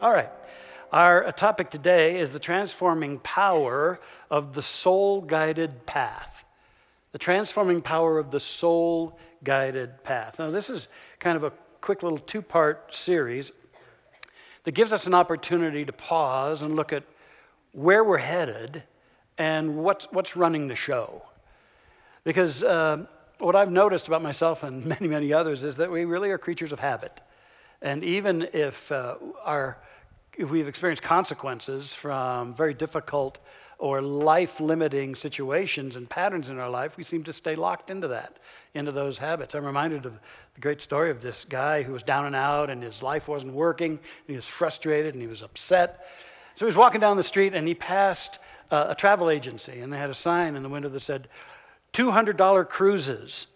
All right. Our topic today is the transforming power of the soul-guided path. The transforming power of the soul-guided path. Now, this is kind of a quick little two-part series that gives us an opportunity to pause and look at where we're headed and what's running the show. Because what I've noticed about myself and many, many others is that we really are creatures of habit. And even if we've experienced consequences from very difficult or life-limiting situations and patterns in our life, we seem to stay locked into those habits. I'm reminded of the great story of this guy who was down and out and his life wasn't working, and he was frustrated and he was upset. So he was walking down the street and he passed a travel agency, and they had a sign in the window that said, $200 cruises,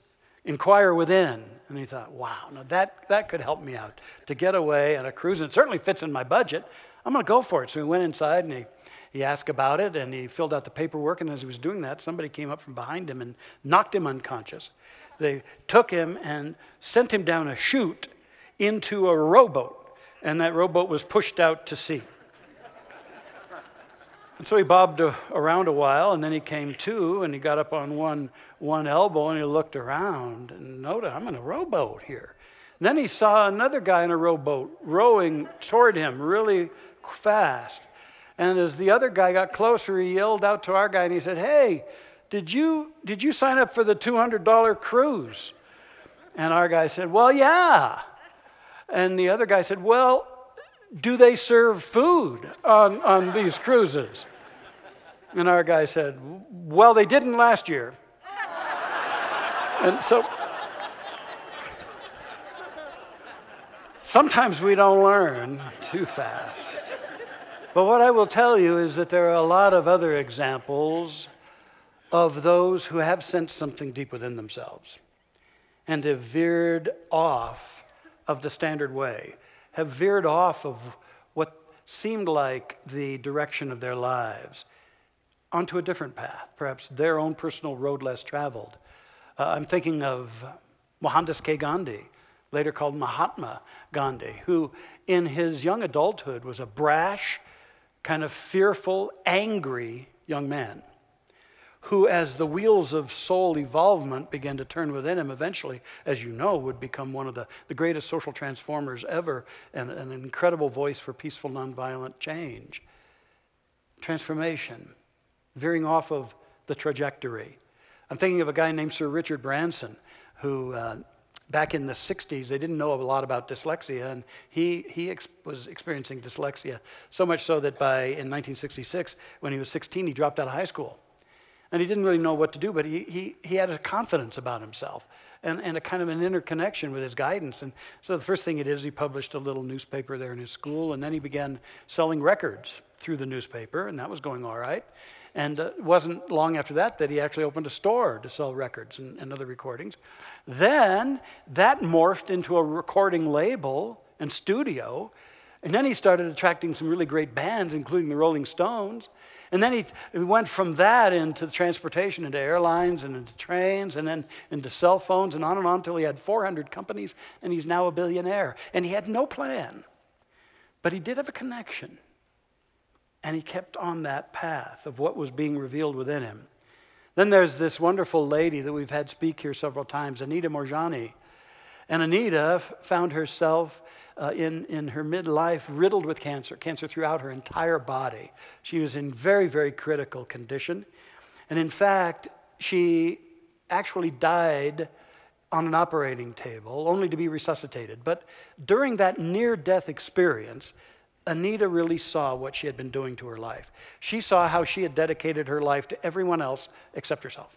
inquire within. And he thought, wow, now that could help me out to get away on a cruise. And it certainly fits in my budget. I'm going to go for it. So he went inside and he asked about it and he filled out the paperwork. And as he was doing that, somebody came up from behind him and knocked him unconscious. They took him and sent him down a chute into a rowboat. And that rowboat was pushed out to sea. And so he bobbed around a while, and then he came to, and he got up on one elbow, and he looked around, and noted, I'm in a rowboat here. And then he saw another guy in a rowboat rowing toward him really fast. And as the other guy got closer, he yelled out to our guy, and he said, hey, did you sign up for the $200 cruise? And our guy said, well, yeah. And the other guy said, well, do they serve food on these cruises? And our guy said, well, they didn't last year. And so sometimes we don't learn too fast. But what I will tell you is that there are a lot of other examples of those who have sensed something deep within themselves and have veered off of the standard way, have veered off of what seemed like the direction of their lives onto a different path, perhaps their own personal road less traveled. I'm thinking of Mohandas K. Gandhi, later called Mahatma Gandhi, who in his young adulthood was a brash, kind of fearful, angry young man, who, as the wheels of soul evolvement began to turn within him, eventually, as you know, would become one of the greatest social transformers ever and an incredible voice for peaceful, nonviolent change. Transformation, veering off of the trajectory. I'm thinking of a guy named Sir Richard Branson, who back in the 60s, they didn't know a lot about dyslexia, and he was experiencing dyslexia, so much so that in 1966, when he was 16, he dropped out of high school. And he didn't really know what to do, but he had a confidence about himself and a kind of an interconnection with his guidance. And so the first thing he did is he published a little newspaper there in his school, and then he began selling records through the newspaper, and that was going all right. And it wasn't long after that he actually opened a store to sell records and other recordings. Then that morphed into a recording label and studio, and then he started attracting some really great bands, including the Rolling Stones. And then he went from that into transportation, into airlines, and into trains, and then into cell phones, and on until he had 400 companies, and he's now a billionaire. And he had no plan, but he did have a connection. And he kept on that path of what was being revealed within him. Then there's this wonderful lady that we've had speak here several times, Anita Moorjani. And Anita found herself in her midlife riddled with cancer throughout her entire body. She was in very, very critical condition. And in fact, she actually died on an operating table, only to be resuscitated. But during that near-death experience, Anita really saw what she had been doing to her life. She saw how she had dedicated her life to everyone else except herself.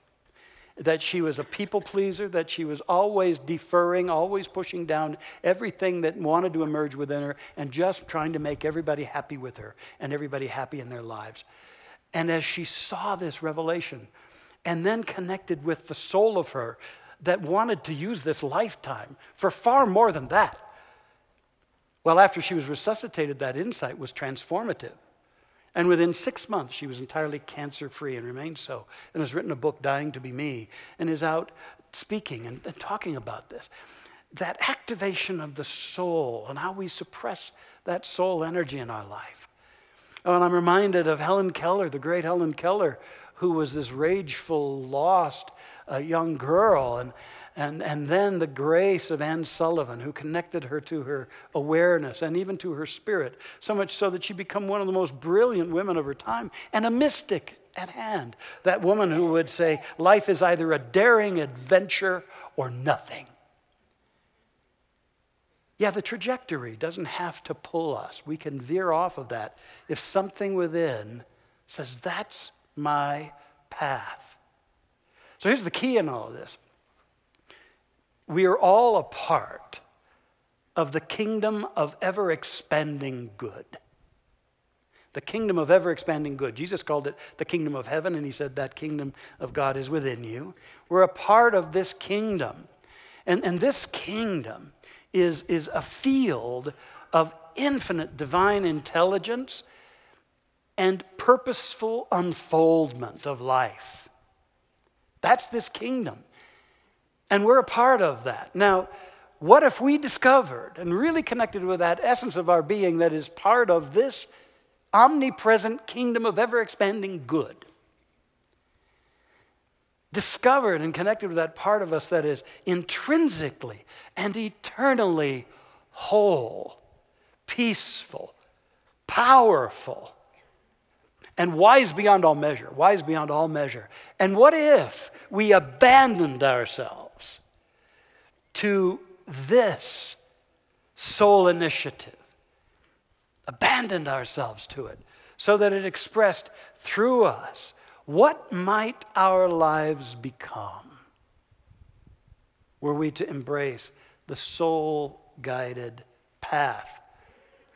That she was a people pleaser, that she was always deferring, always pushing down everything that wanted to emerge within her and just trying to make everybody happy with her and everybody happy in their lives. And as she saw this revelation and then connected with the soul of her that wanted to use this lifetime for far more than that, well, after she was resuscitated, that insight was transformative. And within 6 months, she was entirely cancer-free and remained so, and has written a book, Dying to Be Me, and is out speaking and talking about this. that activation of the soul and how we suppress that soul energy in our life. Oh, and I'm reminded of Helen Keller, the great Helen Keller, who was this rageful, lost young girl, and then the grace of Anne Sullivan, who connected her to her awareness and even to her spirit, so much so that she became one of the most brilliant women of her time and a mystic at hand. That woman who would say, life is either a daring adventure or nothing. Yeah, the trajectory doesn't have to pull us. We can veer off of that if something within says, that's my path. So here's the key in all of this. We are all a part of the kingdom of ever-expanding good. The kingdom of ever-expanding good. Jesus called it the kingdom of heaven, and he said that kingdom of God is within you. We're a part of this kingdom. And this kingdom is a field of infinite divine intelligence and purposeful unfoldment of life. That's this kingdom. And we're a part of that. Now, what if we discovered and really connected with that essence of our being that is part of this omnipresent kingdom of ever-expanding good? Discovered and connected with that part of us that is intrinsically and eternally whole, peaceful, powerful, and wise beyond all measure, wise beyond all measure. And what if we abandoned ourselves to this soul initiative, abandoned ourselves to it, so that it expressed through us? What might our lives become were we to embrace the soul-guided path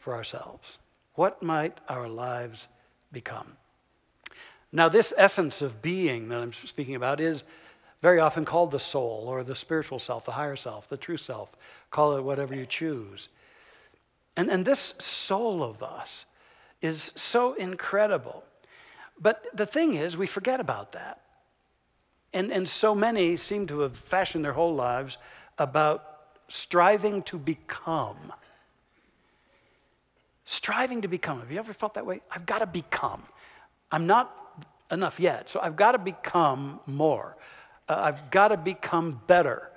for ourselves? What might our lives become? Now, this essence of being that I'm speaking about is very often called the soul or the spiritual self, the higher self, the true self. Call it whatever you choose. And this soul of us is so incredible. But the thing is, we forget about that. And so many seem to have fashioned their whole lives about striving to become. Striving to become. Have you ever felt that way? I've got to become. I'm not enough yet, so I've got to become more. I've got to become better,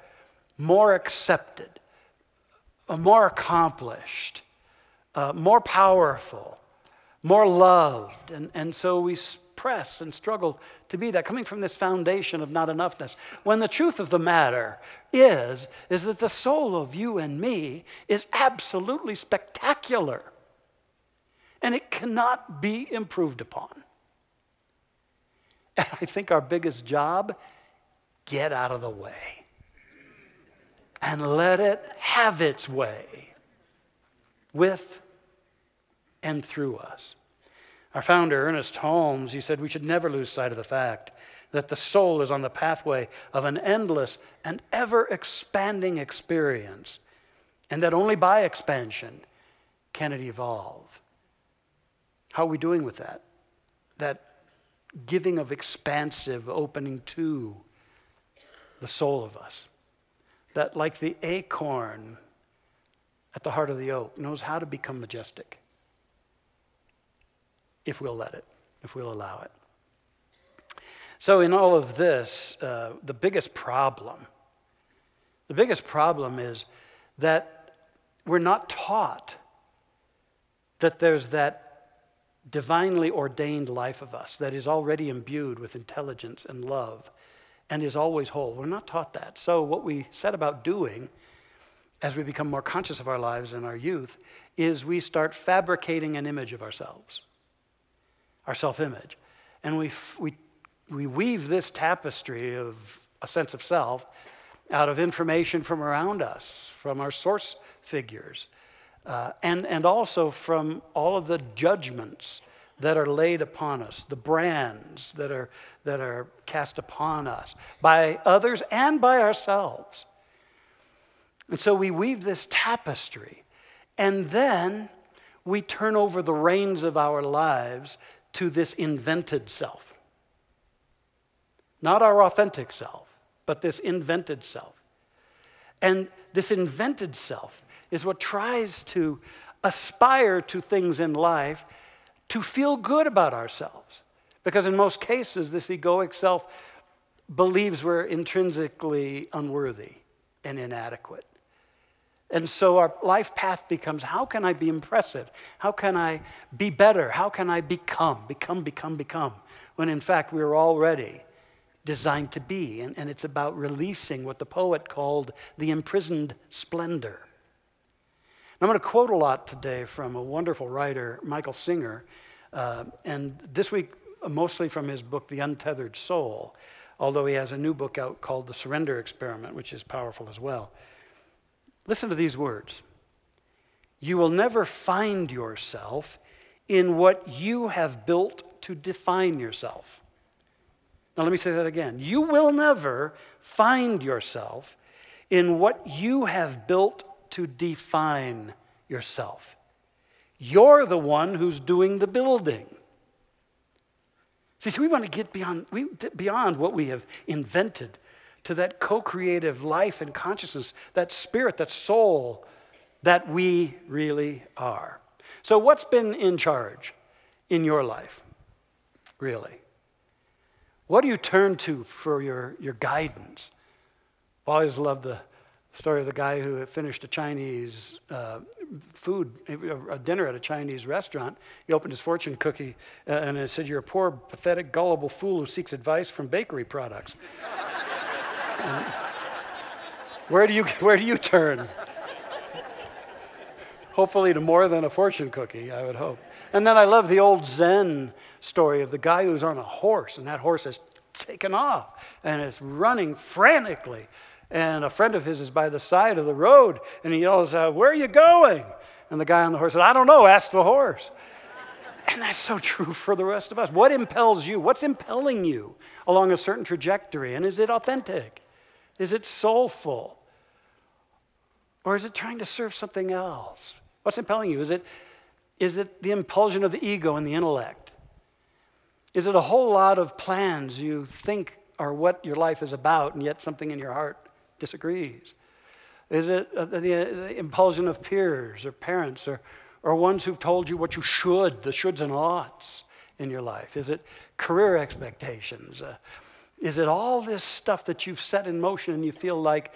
more accepted, more accomplished, more powerful, more loved. And so we press and struggle to be that, coming from this foundation of not enoughness. When the truth of the matter is that the soul of you and me is absolutely spectacular. And it cannot be improved upon. And I think our biggest job, get out of the way. And let it have its way with and through us. Our founder, Ernest Holmes, he said we should never lose sight of the fact that the soul is on the pathway of an endless and ever-expanding experience, and that only by expansion can it evolve. How are we doing with that? That giving of expansive opening to the soul of us. That, like the acorn at the heart of the oak, knows how to become majestic. If we'll let it, if we'll allow it. So in all of this, the biggest problem is that we're not taught that there's that divinely ordained life of us that is already imbued with intelligence and love and is always whole. We're not taught that. So what we set about doing as we become more conscious of our lives in our youth is we start fabricating an image of ourselves, our self-image. And we weave this tapestry of a sense of self out of information from around us, from our source figures, and also from all of the judgments that are laid upon us, the brands that are cast upon us by others and by ourselves. And so we weave this tapestry, and then we turn over the reins of our lives to this invented self. Not our authentic self, but this invented self. And this invented self is what tries to aspire to things in life to feel good about ourselves. Because in most cases, this egoic self believes we're intrinsically unworthy and inadequate. And so our life path becomes, how can I be impressive? How can I be better? How can I become? When in fact we're already designed to be. And it's about releasing what the poet called the imprisoned splendor. I'm going to quote a lot today from a wonderful writer, Michael Singer, and this week mostly from his book, The Untethered Soul, although he has a new book out called The Surrender Experiment, which is powerful as well. Listen to these words. You will never find yourself in what you have built to define yourself. Now let me say that again. You will never find yourself in what you have built to define yourself. You're the one who's doing the building. See, so we want to get beyond what we have invented to that co-creative life and consciousness, that spirit, that soul that we really are. So what's been in charge in your life, really? What do you turn to for your guidance? I've always loved the story of the guy who had finished a Chinese a dinner at a Chinese restaurant. He opened his fortune cookie and it said, "You're a poor, pathetic, gullible fool who seeks advice from bakery products." Where do you turn? Hopefully to more than a fortune cookie, I would hope. And then I love the old Zen story of the guy who's on a horse, and that horse has taken off and is running frantically. And a friend of his is by the side of the road, and he yells out, "Where are you going?" And the guy on the horse said, "I don't know, ask the horse." And that's so true for the rest of us. What impels you? What's impelling you along a certain trajectory? And is it authentic? Is it soulful? Or is it trying to serve something else? What's impelling you? Is it the impulsion of the ego and the intellect? Is it a whole lot of plans you think are what your life is about, and yet something in your heart disagrees? Is it the impulsion of peers or parents or ones who've told you what you should, the shoulds and oughts in your life? Is it career expectations? Is it all this stuff that you've set in motion and you feel like,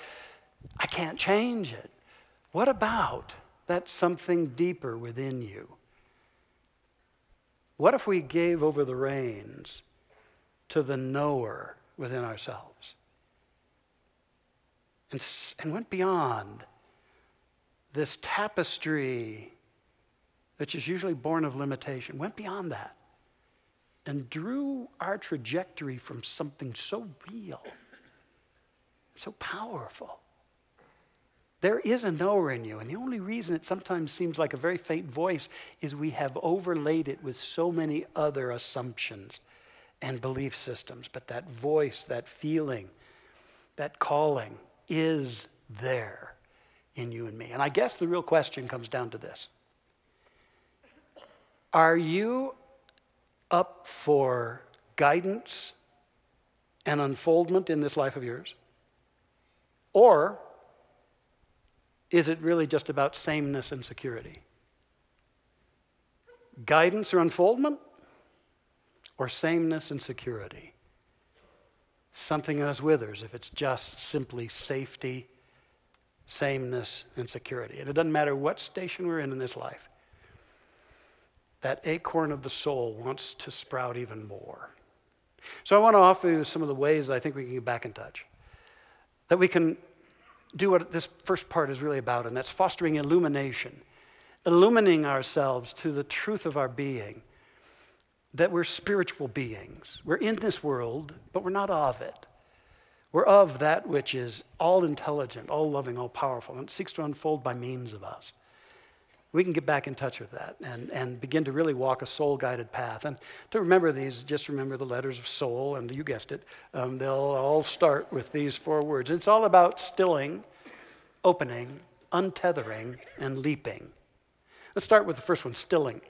I can't change it? What about that something deeper within you? What if we gave over the reins to the knower within ourselves and went beyond this tapestry which is usually born of limitation, went beyond that and drew our trajectory from something so real, so powerful? There is a knower in you, and the only reason it sometimes seems like a very faint voice is we have overlaid it with so many other assumptions and belief systems. But that voice, that feeling, that calling is there in you and me. And I guess the real question comes down to this. Are you up for guidance and unfoldment in this life of yours? Or is it really just about sameness and security? Guidance or unfoldment? Or sameness and security? Something in us withers if it's just simply safety, sameness, and security. And it doesn't matter what station we're in this life. That acorn of the soul wants to sprout even more. So I want to offer you some of the ways that I think we can get back in touch. That we can do what this first part is really about, and that's fostering illumination. Illumining ourselves to the truth of our being. That we're spiritual beings. We're in this world, but we're not of it. We're of that which is all intelligent, all loving, all powerful, and it seeks to unfold by means of us. We can get back in touch with that and begin to really walk a soul-guided path. And to remember these, just remember the letters of soul, and you guessed it, they'll all start with these 4 words. It's all about stilling, opening, untethering, and leaping. Let's start with the first one, stilling.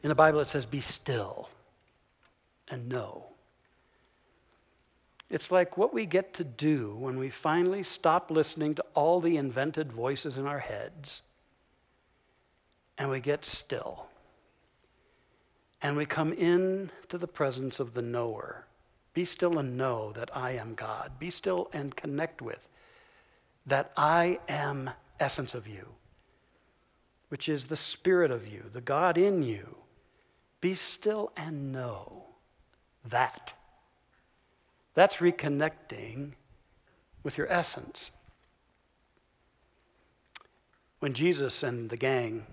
In the Bible it says, be still and know. It's like what we get to do when we finally stop listening to all the invented voices in our heads and we get still and we come into the presence of the knower. Be still and know that I am God. Be still and connect with that I am essence of you, which is the spirit of you, the God in you. Be still and know that. That's reconnecting with your essence. When Jesus and the gang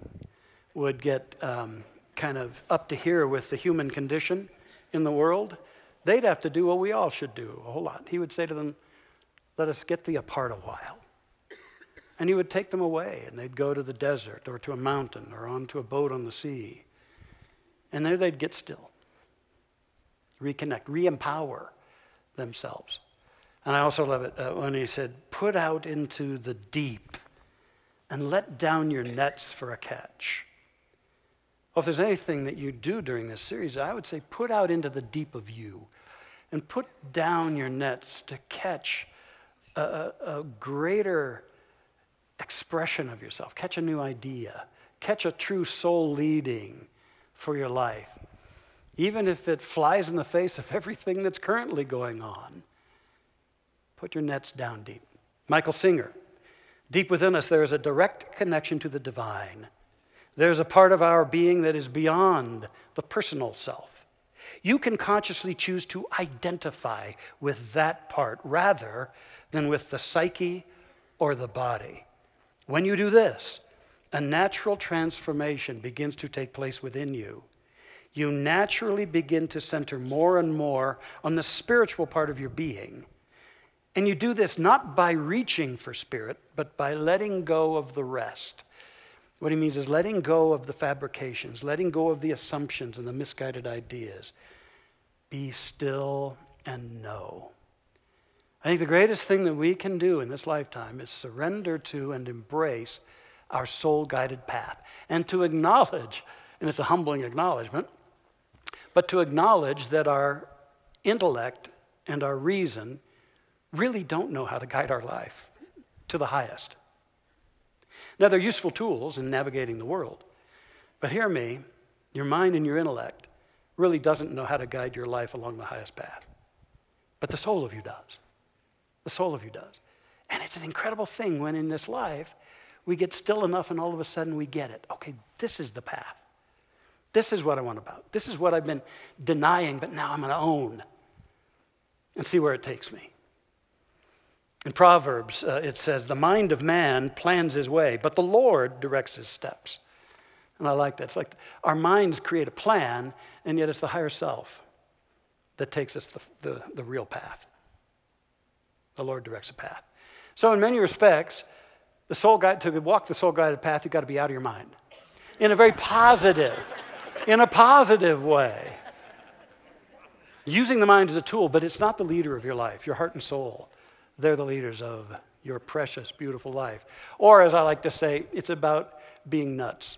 would get kind of up to here with the human condition in the world, they'd have to do what we all should do a whole lot. He would say to them, let us get thee apart a while. And he would take them away, and they'd go to the desert or to a mountain or onto a boat on the sea. And there they'd get still, reconnect, re-empower themselves. And I also love it when he said, put out into the deep and let down your nets for a catch. Well, if there's anything that you do during this series, I would say put out into the deep of you and put down your nets to catch a greater expression of yourself, catch a new idea, catch a true soul leading for your life. Even if it flies in the face of everything that's currently going on, put your nets down deep. Michael Singer, deep within us there is a direct connection to the divine. There's a part of our being that is beyond the personal self. You can consciously choose to identify with that part rather than with the psyche or the body. When you do this, a natural transformation begins to take place within you. You naturally begin to center more and more on the spiritual part of your being. And you do this not by reaching for spirit, but by letting go of the rest. What he means is letting go of the fabrications, letting go of the assumptions and the misguided ideas. Be still and know. I think the greatest thing that we can do in this lifetime is surrender to and embrace our soul-guided path. And to acknowledge, and it's a humbling acknowledgement, but to acknowledge that our intellect and our reason really don't know how to guide our life to the highest. Now, they're useful tools in navigating the world. But hear me, your mind and your intellect really doesn't know how to guide your life along the highest path. But the soul of you does. The soul of you does. And it's an incredible thing when in this life we get still enough and all of a sudden we get it. Okay, this is the path. This is what I want about. This is what I've been denying, but now I'm going to own and see where it takes me. In Proverbs, it says, the mind of man plans his way, but the Lord directs his steps. And I like that. It's like our minds create a plan, and yet it's the higher self that takes us the real path. The Lord directs the path. So in many respects, to walk the soul-guided path, you've got to be out of your mind. In a very positive, way. Using the mind as a tool, but it's not the leader of your life, your heart and soul. They're the leaders of your precious, beautiful life. Or as I like to say, it's about being nuts,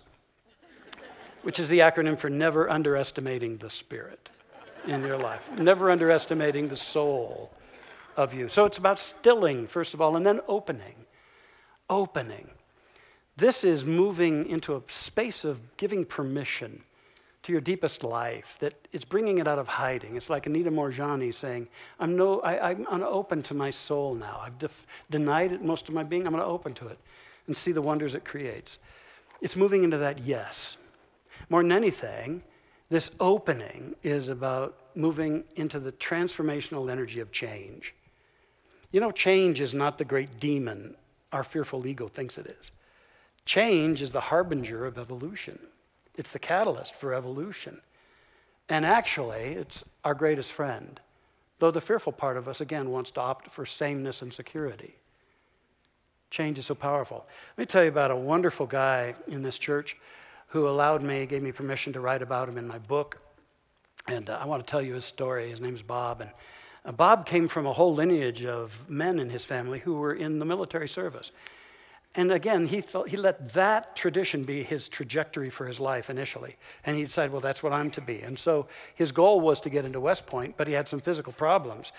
which is the acronym for never underestimating the spirit in your life. Never underestimating the soul of you. So it's about stilling, first of all, and then opening. Opening. This is moving into a space of giving permission to your deepest life, that it's bringing it out of hiding. It's like Anita Morjani saying, I'm open to my soul now. I've denied it most of my being. I'm going to open to it and see the wonders it creates. It's moving into that yes. More than anything, this opening is about moving into the transformational energy of change. You know, change is not the great demon our fearful ego thinks it is. Change is the harbinger of evolution. It's the catalyst for evolution. And actually, it's our greatest friend. Though the fearful part of us, again, wants to opt for sameness and security. Change is so powerful. Let me tell you about a wonderful guy in this church who gave me permission to write about him in my book. And I want to tell you his story. His name's Bob. And Bob came from a whole lineage of men in his family who were in the military service. And again, he let that tradition be his trajectory for his life initially. And he decided, well, that's what I'm to be. And so his goal was to get into West Point, but he had some physical problems.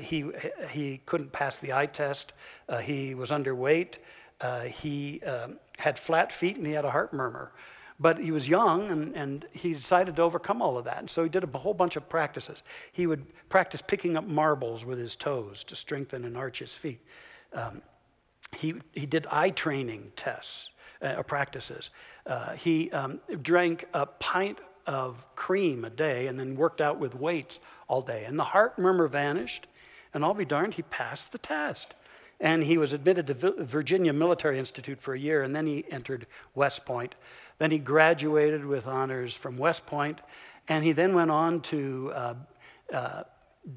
He couldn't pass the eye test. He was underweight. He had flat feet, and he had a heart murmur. But he was young, and he decided to overcome all of that. And so he did a whole bunch of practices. He would practice picking up marbles with his toes to strengthen and arch his feet. He did eye training tests or practices. He drank a pint of cream a day and then worked out with weights all day. And the heart murmur vanished, and I'll be darned, he passed the test. And he was admitted to Virginia Military Institute for a year, and then he entered West Point. Then he graduated with honors from West Point, and he then went on to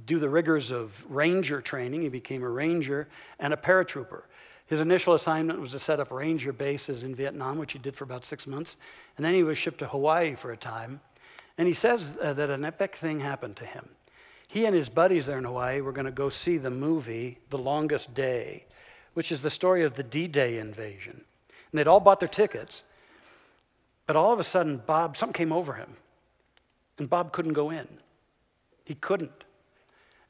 do the rigors of ranger training. He became a ranger and a paratrooper. His initial assignment was to set up ranger bases in Vietnam, which he did for about 6 months. And then he was shipped to Hawaii for a time. And he says that an epic thing happened to him. He and his buddies there in Hawaii were going to go see the movie, The Longest Day, which is the story of the D-Day invasion. And they'd all bought their tickets. But all of a sudden, something came over him. And Bob couldn't go in. He couldn't.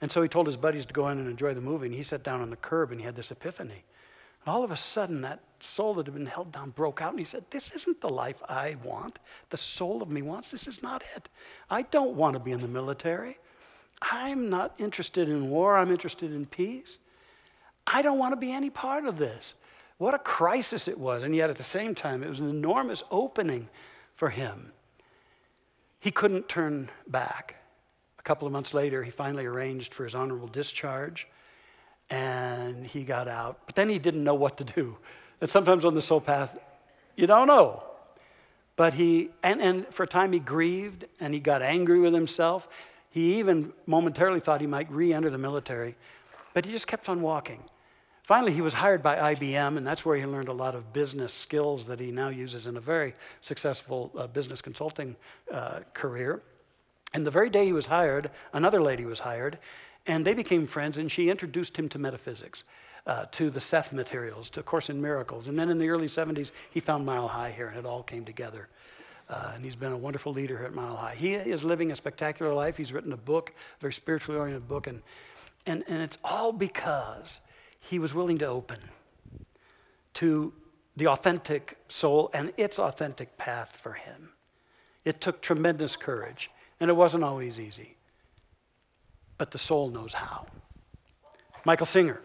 And so he told his buddies to go in and enjoy the movie. And he sat down on the curb and he had this epiphany. All of a sudden, that soul that had been held down broke out, and he said, this isn't the life I want. The soul of me wants. This is not it. I don't want to be in the military. I'm not interested in war. I'm interested in peace. I don't want to be any part of this. What a crisis it was, and yet at the same time, it was an enormous opening for him. He couldn't turn back. A couple of months later, he finally arranged for his honorable discharge, and he got out. But then he didn't know what to do. And sometimes on the soul path, you don't know. But and for a time he grieved, and he got angry with himself. He even momentarily thought he might re-enter the military, but he just kept on walking. Finally, he was hired by IBM, and that's where he learned a lot of business skills that he now uses in a very successful business consulting career. And the very day he was hired, another lady was hired, and they became friends, and she introduced him to metaphysics, to the Seth materials, to A Course in Miracles. And then in the early 70s, he found Mile High here, and it all came together. And he's been a wonderful leader here at Mile High. He is living a spectacular life. He's written a book, a very spiritually oriented book, and it's all because he was willing to open to the authentic soul and its authentic path for him. It took tremendous courage, and it wasn't always easy. But the soul knows how. Michael Singer,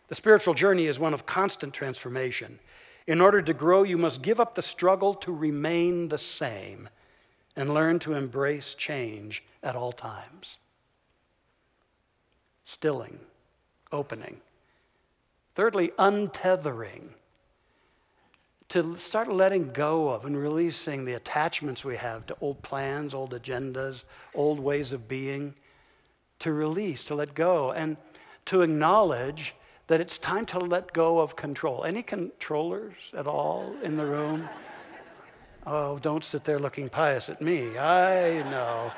the spiritual journey is one of constant transformation. In order to grow, you must give up the struggle to remain the same and learn to embrace change at all times. Stilling, opening. Thirdly, untethering. To start letting go of and releasing the attachments we have to old plans, old agendas, old ways of being. To release, to let go, and to acknowledge that it's time to let go of control. Any controllers at all in the room? Oh, don't sit there looking pious at me. I know.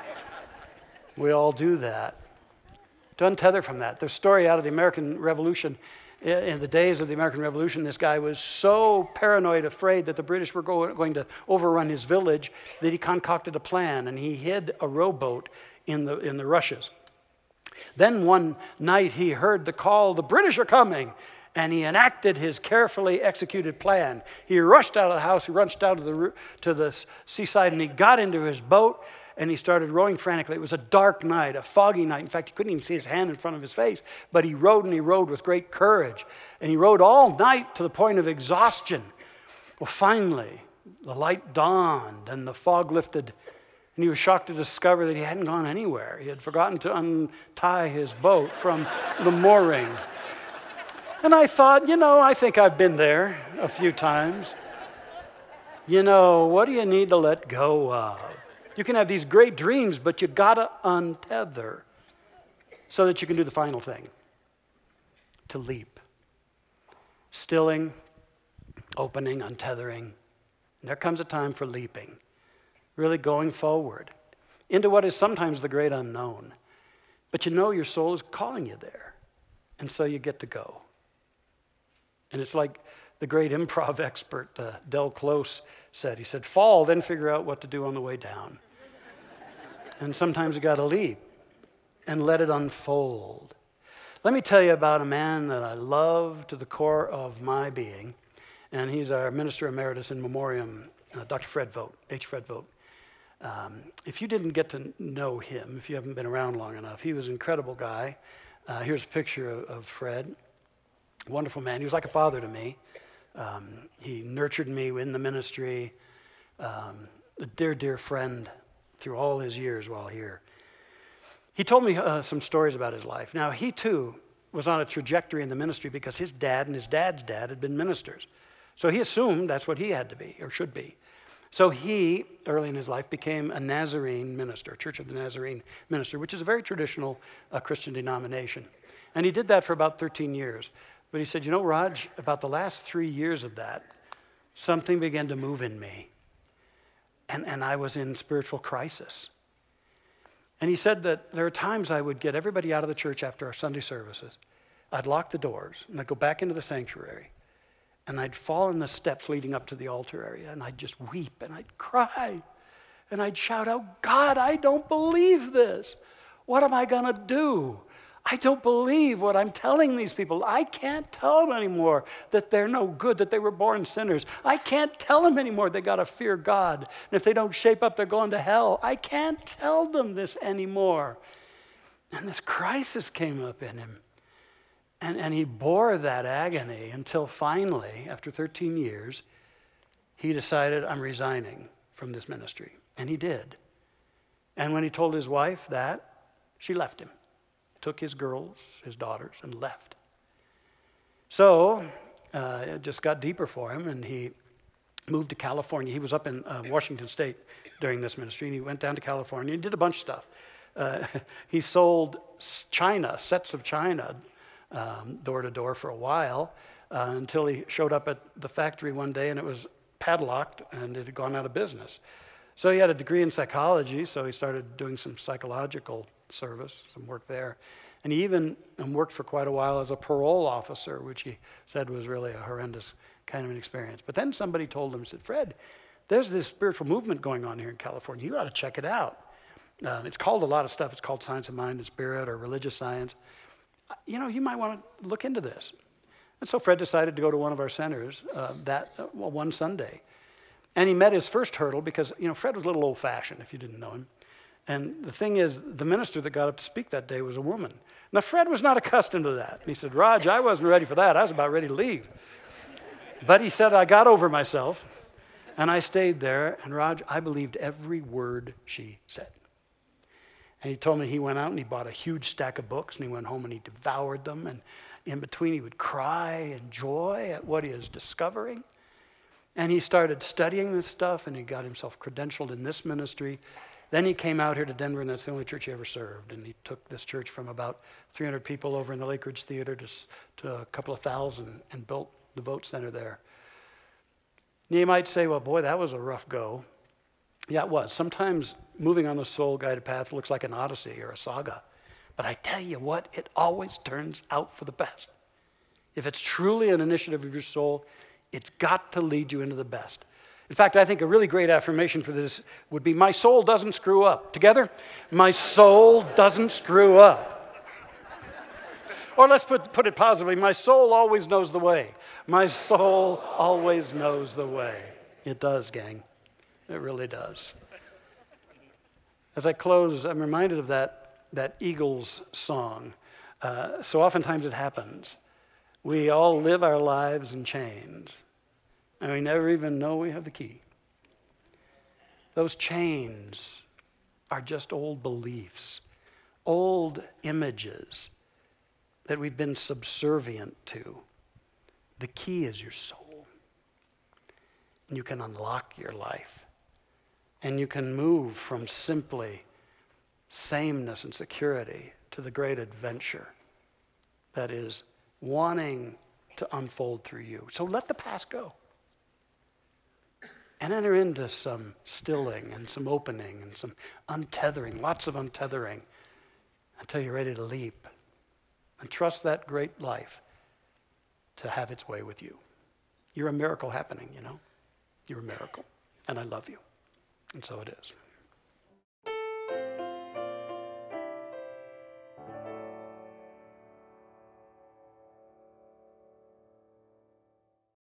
We all do that. To untether from that. There's a story out of the American Revolution. In the days of the American Revolution, this guy was so paranoid, afraid that the British were going to overrun his village, that he concocted a plan, and he hid a rowboat in the rushes. Then one night he heard the call, the British are coming, and he enacted his carefully executed plan. He rushed out of the house, he rushed out to the seaside, and he got into his boat, and he started rowing frantically. It was a dark night, a foggy night. In fact, he couldn't even see his hand in front of his face, but he rowed and he rowed with great courage, and he rowed all night to the point of exhaustion. Well, finally, the light dawned, and the fog lifted, and he was shocked to discover that he hadn't gone anywhere. He had forgotten to untie his boat from the mooring. And I thought, I think I've been there a few times. What do you need to let go of? You can have these great dreams, but you gotta untether so that you can do the final thing, to leap. Stilling, opening, untethering. And there comes a time for leaping. Really going forward into what is sometimes the great unknown. But your soul is calling you there. And so you get to go. And it's like the great improv expert Del Close said. He said, fall, then figure out what to do on the way down. And sometimes you got to leap and let it unfold. Let me tell you about a man that I love to the core of my being, and he's our Minister Emeritus in Memoriam, Dr. Fred Vogt, H. Fred Vogt. If you didn't get to know him, if you haven't been around long enough, he was an incredible guy. Here's a picture of Fred. Wonderful man. He was like a father to me. He nurtured me in the ministry. A dear, dear friend through all his years while here. He told me some stories about his life. Now, he too was on a trajectory in the ministry because his dad and his dad's dad had been ministers. So he assumed that's what he had to be or should be. So he, early in his life, became a Nazarene minister, Church of the Nazarene minister, which is a very traditional Christian denomination. And he did that for about 13 years. But he said, you know, Raj, about the last 3 years of that, something began to move in me. And I was in spiritual crisis. And he said that there are times I would get everybody out of the church after our Sunday services. I'd lock the doors, and I'd go back into the sanctuary. And I'd fall in the steps leading up to the altar area, and I'd just weep, and I'd cry. And I'd shout out, God, I don't believe this. What am I going to do? I don't believe what I'm telling these people. I can't tell them anymore that they're no good, that they were born sinners. I can't tell them anymore they got to fear God. And if they don't shape up, they're going to hell. I can't tell them this anymore. And this crisis came up in him. And he bore that agony until finally, after 13 years, he decided, I'm resigning from this ministry. And he did. And when he told his wife that, she left him. Took his girls, his daughters, and left. So it just got deeper for him, and he moved to California. He was up in Washington State during this ministry, and he went down to California and did a bunch of stuff. He sold china, sets of china, door to door for a while, until he showed up at the factory one day, and it was padlocked, and it had gone out of business. So he had a degree in psychology, so he started doing some psychological service, some work there. And he even worked for quite a while as a parole officer, which he said was really a horrendous kind of an experience. But then somebody told him, said, Fred, there's this spiritual movement going on here in California. You ought to check it out. It's called a lot of stuff. It's called Science of Mind and Spirit or religious science. You know, you might want to look into this. And so Fred decided to go to one of our centers one Sunday. And he met his first hurdle because, you know, Fred was a little old-fashioned, if you didn't know him. And the thing is, the minister that got up to speak that day was a woman. Now, Fred was not accustomed to that. And he said, Raj, I wasn't ready for that. I was about ready to leave. But he said, I got over myself, and I stayed there. And Raj, I believed every word she said. And he told me he went out and he bought a huge stack of books, and he went home and he devoured them. And in between, he would cry in joy at what he was discovering. And he started studying this stuff, and he got himself credentialed in this ministry. Then he came out here to Denver, and that's the only church he ever served. And he took this church from about 300 people over in the Lakewood Theater to a couple of thousand and built the Vogt Center there. And you might say, well, boy, that was a rough go. Yeah, it was. Sometimes moving on the soul-guided path looks like an odyssey or a saga. But I tell you what, it always turns out for the best. If it's truly an initiative of your soul, it's got to lead you into the best. In fact, I think a really great affirmation for this would be, my soul doesn't screw up. Together? My soul doesn't screw up. Or let's put it positively, my soul always knows the way. My soul always knows the way. It does, gang. It really does. As I close, I'm reminded of that Eagles song. So oftentimes it happens. We all live our lives in chains. And we never even know we have the key. Those chains are just old beliefs, old images that we've been subservient to. The key is your soul. And you can unlock your life. And you can move from simply sameness and security to the great adventure that is wanting to unfold through you. So let the past go. And enter into some stilling and some opening and some untethering, lots of untethering, until you're ready to leap. And trust that great life to have its way with you. You're a miracle happening, you know. You're a miracle. And I love you. And so it is.